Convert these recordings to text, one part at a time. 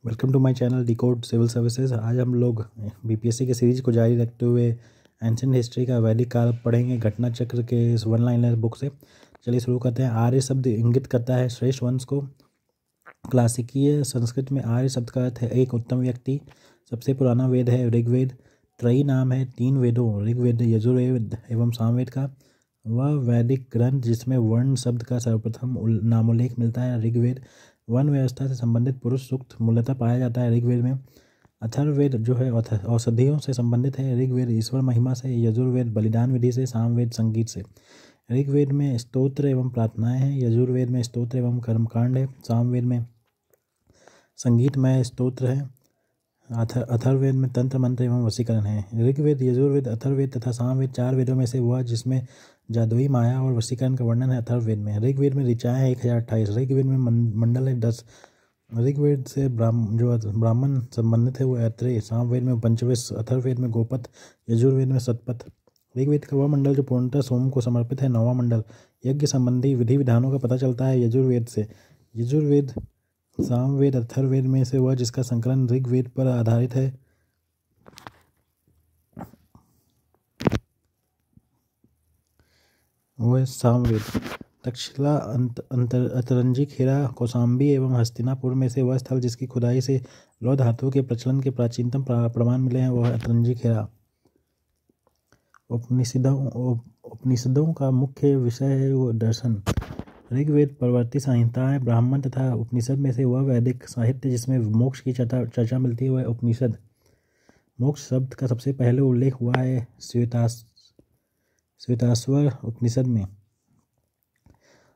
Welcome to my channel decode civil services. आज हम लोग बीपीएससी के सीरीज को जारी रखते हुए एंशिएंट हिस्ट्री का वैदिक काल पढ़ेंगे घटना चक्र के इस वन लाइनर बुक से। चलिए शुरू करते हैं। आर्य शब्द इंगित करता है श्रेष्ठ वंश को। क्लासिकीय संस्कृत में आर्य शब्द का अर्थ है एक उत्तम व्यक्ति। सबसे पुराना वेद है ऋग्वेद। त्रयी नाम है तीन वेदों ऋग्वेद, यजुर्वेद एवं सामवेद का। वह वैदिक ग्रंथ जिसमें वर्ण शब्द का सर्वप्रथम नामोल्लेख मिलता है ऋग्वेद। वन व्यवस्था से संबंधित पुरुष सूक्त मूलतः पाया जाता है ऋग्वेद में। अथर्ववेद जो है औषधियों से संबंधित है। ऋग्वेद ईश्वर महिमा से, यजुर्वेद बलिदान विधि से, सामवेद संगीत से। ऋग्वेद में स्तोत्र एवं प्रार्थनाएं हैं, यजुर्वेद में स्तोत्र एवं कर्मकांड है, सामवेद में संगीतमय स्तोत्र है, अथर्ववेद में तंत्र मंत्र एवं वशीकरण है। ऋग्वेद, यजुर्वेद, अथर्ववेद तथा सामवेद चार वेदों में से वह जिसमें जादुई माया और वशीकरण का वर्णन है अथर्ववेद में। ऋग्वेद में ऋचाएँ हैं 1028, ऋग्वेद में मंडल है 10। ऋग्वेद से ब्राह्मण संबंधित है वो ऐत्रेय, सामवेद में पंचविश, अथर्ववेद में गोपथ, यजुर्वेद में सतपथ। ऋग्वेद का वह मंडल जो पूर्णतः सोम को समर्पित है नौवां मंडल। यज्ञ संबंधी विधि विधानों का पता चलता है यजुर्वेद से। यजुर्वेद, सामवेद, अथर्ववेद में से वह जिसका संकलन ऋग्वेद पर आधारित है वह सामवेद। तक्षशिला, अतरंजी, खेरा, कौशाम्बी एवं हस्तिनापुर में से वह स्थल जिसकी खुदाई से लौह धातु के प्रचलन के प्राचीनतम प्रमाण मिले हैं वह अतरंजी खेरा। उपनिषदों का मुख्य विषय है वो दर्शन। ऋग्वेद प्रवर्ती संहिताएं, ब्राह्मण तथा उपनिषद में से वह वैदिक साहित्य जिसमें मोक्ष की चर्चा मिलती है वह उपनिषद। मोक्ष शब्द का सबसे पहले उल्लेख हुआ है श्वेताश्वर उपनिषद में।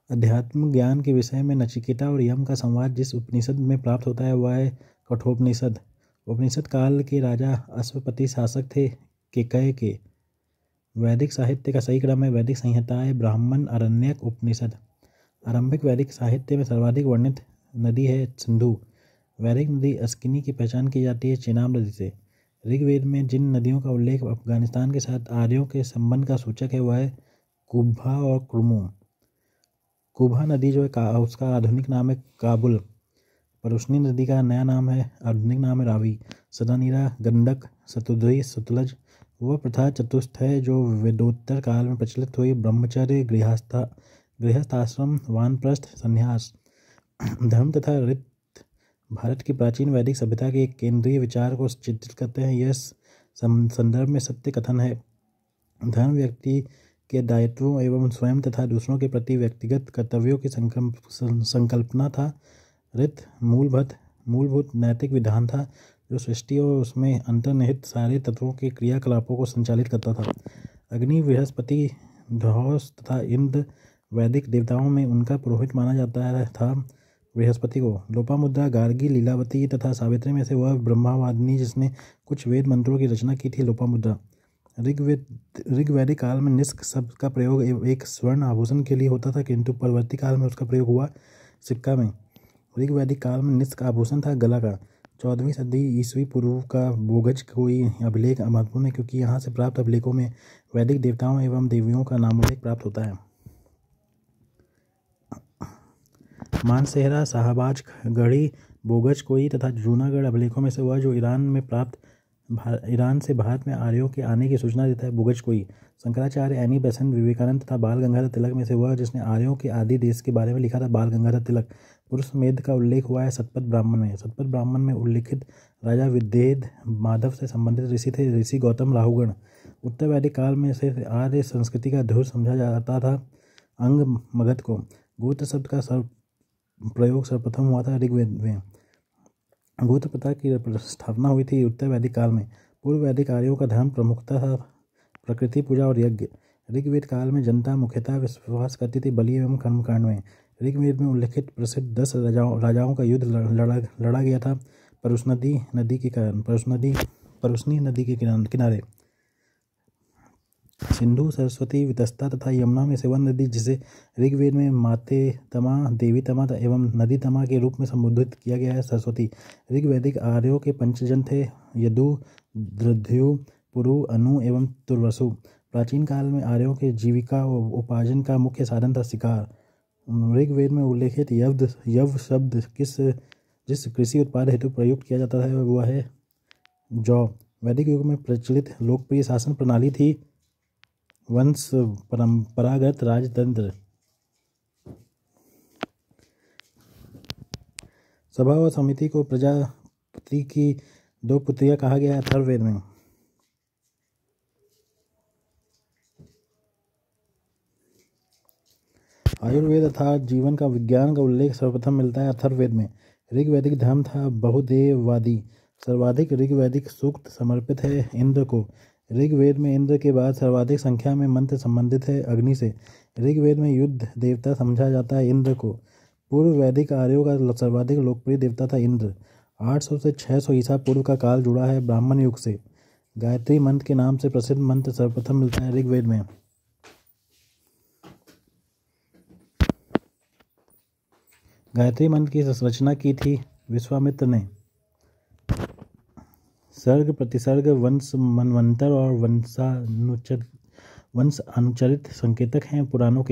अध्यात्म ज्ञान के विषय में नचिकेता और यम का संवाद जिस उपनिषद में प्राप्त होता है वह है कठोपनिषद। उपनिषद काल के राजा अश्वपति शासक थे केकय के। वैदिक साहित्य का सही क्रम है वैदिक संहिताएं, ब्राह्मण, आरण्यक, उपनिषद। आरंभिक वैदिक साहित्य में सर्वाधिक वर्णित नदी है सिंधु। वैदिक नदी अस्किनी की पहचान की जाती है चेनाब नदी से। ऋग्वेद में जिन नदियों का उल्लेख अफगानिस्तान के साथ आर्यों के संबंध का सूचक है वह है कुब्भा और कुर्मू। कुब्भा नदी जो है उसका आधुनिक नाम है काबुल। परुष्णी नदी का नया नाम है, आधुनिक नाम है रावी। सदानीरा, गंडक, सतुद्री, सतलज वह प्रथा चतुष्थ है जो वेदोत्तर काल में प्रचलित हुई। ब्रह्मचर्य, गृहस्थाश्रम, वानप्रस्थ, संन्यास, धर्म तथा रीत भारत की प्राचीन वैदिक सभ्यता के एक केंद्रीय विचार को चित्रित करते हैं। यह संदर्भ में सत्य कथन है। धर्म व्यक्ति के दायित्वों एवं स्वयं तथा दूसरों के प्रति व्यक्तिगत कर्तव्यों की संकल्पना था। रीत मूलभूत नैतिक विधान था जो सृष्टि और उसमें अंतर्निहित सारे तत्वों के क्रियाकलापों को संचालित करता था। अग्नि, बृहस्पति, ध्रुव तथा इंद्र वैदिक देवताओं में उनका पुरोहित माना जाता था बृहस्पति को। लोपामुद्रा, गार्गी, लीलावती तथा सावित्री में से वह ब्रह्मवादिनी जिसने कुछ वेद मंत्रों की रचना की थी लोपामुद्रा। ऋग्वैदिक काल में निष्क शब्द का प्रयोग एक स्वर्ण आभूषण के लिए होता था किंतु परवर्ती काल में उसका प्रयोग हुआ सिक्का में। ऋग्वैदिक काल में निष्क आभूषण था गला का। 14वीं सदी ईस्वी पूर्व का बोगज कोई अभिलेख महत्वपूर्ण है क्योंकि यहाँ से प्राप्त अभिलेखों में वैदिक देवताओं एवं देवियों का नामोल्लेख प्राप्त होता है। मानसेहरा, शाहबाज, गढ़ी, बोगज कोई तथा जूनागढ़ अभिलेखों में से वह जो ईरान से भारत में आर्यों के आने की सूचना देता है बोगज कोई। शंकराचार्य, एनी बेसेंट, विवेकानंद तथा बाल गंगाधर तिलक में से वह जिसने आर्यों के आदि देश के बारे में लिखा था बाल गंगाधर तिलक। पुरुष मेध का उल्लेख हुआ है सतपथ ब्राह्मण में। सतपथ ब्राह्मण में उल्लिखित राजा विदेह माधव से संबंधित ऋषि थे ऋषि गौतम राहुगण। उत्तर वैदिक काल में से आर्य संस्कृति का धुर समझा जाता था अंग मगध को। गोत्र शब्द का प्रयोग सर्वप्रथम हुआ था ऋग्वेद में। गोत्र प्रथा की स्थापना हुई थी उत्तर वैदिक काल में। पूर्व वैदिक आर्यों का धर्म प्रमुखता था प्रकृति पूजा और यज्ञ। ऋग्वेद काल में जनता मुख्यतः विश्वास करती थी बलि एवं कर्मकांड में। ऋग्वेद में उल्लिखित प्रसिद्ध 10 राजाओं का युद्ध लड़ा गया था परुष्णी नदी के किनारे। सिंधु, सरस्वती, वितस्ता तथा यमुना में से वह नदी जिसे ऋग्वेद में माते तमा, देवी तमा एवं नदी तमा के रूप में संबोधित किया गया है सरस्वती। ऋग्वैदिक आर्यों के पंचजन थे यदु, दृढ़, पुरु, अनु एवं तुर्वसु। प्राचीन काल में आर्यों के जीविका उपार्जन का मुख्य साधन था शिकार। ऋग्वेद में उल्लेखित यव शब्द किस जिस कृषि उत्पाद हेतु प्रयुक्त किया जाता है वह है जौ। वैदिक युग में प्रचलित लोकप्रिय शासन प्रणाली थी वंश परंपरागत राजतंत्र। सभा और समिति को प्रजापति की दो पुत्रियां कहा गया है अथर्ववेद में। आयुर्वेद अर्थात जीवन का विज्ञान का उल्लेख सर्वप्रथम मिलता है अथर्ववेद में। ऋग्वैदिक धर्म था बहुदेववादी। सर्वाधिक ऋग्वैदिक सूक्त समर्पित है इंद्र को। ऋग्वेद में इंद्र के बाद सर्वाधिक संख्या में मंत्र संबंधित है अग्नि से। ऋग्वेद में युद्ध देवता समझा जाता है इंद्र को। पूर्व वैदिक आर्यों का सर्वाधिक लोकप्रिय देवता था इंद्र। 800 से 600 ईसा पूर्व का काल जुड़ा है ब्राह्मण युग से। गायत्री मंत्र के नाम से प्रसिद्ध मंत्र सर्वप्रथम मिलता है ऋग्वेद में। गायत्री मंत्र की रचना की थी विश्वामित्र ने। सर्ग प्रतिसर्ग वंश मनवंतर और वंश अनुचरित संकेतक हैं पुराणों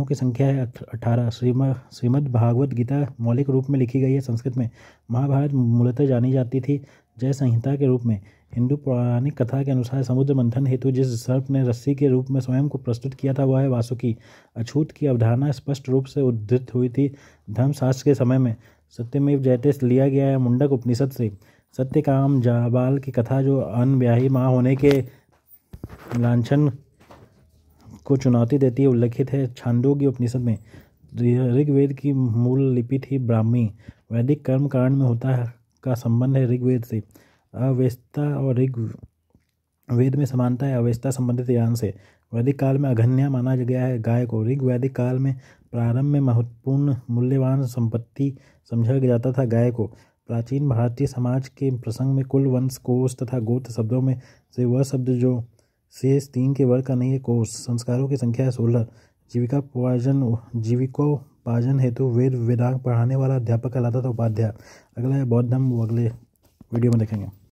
की संख्या है 18। श्रीमद् भागवत गीता मौलिक रूप में लिखी गई है संस्कृत में। महाभारत मूलतः जानी जाती थी जय संहिता के रूप में। हिंदू पौराणिक कथा के अनुसार समुद्र मंथन हेतु जिस सर्प ने रस्सी के रूप में स्वयं को प्रस्तुत किया था वह है वासुकी। अछूत की अवधारणा स्पष्ट रूप से उद्धृत हुई थी धर्मशास्त्र के समय में। सत्यमेव जयते लिया गया है मुंडक उपनिषद से। सत्यकाम जाबाल की कथा जो अनब्याही माँ होने के लांछन को चुनौती देती है उल्लेखित है छांदोग्य उपनिषद में। ऋग्वेद की मूल लिपि थी ब्राह्मी। वैदिक कर्म कांड में होता का संबंध है ऋग्वेद से। अवेस्ता और ऋग्वेद में समानता है अवेस्ता संबंधित ज्ञान से। वैदिक काल में अघन्या माना गया है गाय को। ऋग्वैदिक काल में प्रारंभ में महत्वपूर्ण मूल्यवान संपत्ति समझा जाता था गाय को। प्राचीन भारतीय समाज के प्रसंग में कुल, वंश, कोष तथा गोत्र शब्दों में से वह शब्द जो शेष 3 के वर्ग का नहीं है कोष। संस्कारों की संख्या है 16। जीविकोपार्जन हेतु वेदांग पढ़ाने वाला अध्यापक कहलाता था उपाध्याय। अगला है बौद्ध धर्म, वो अगले वीडियो में देखेंगे।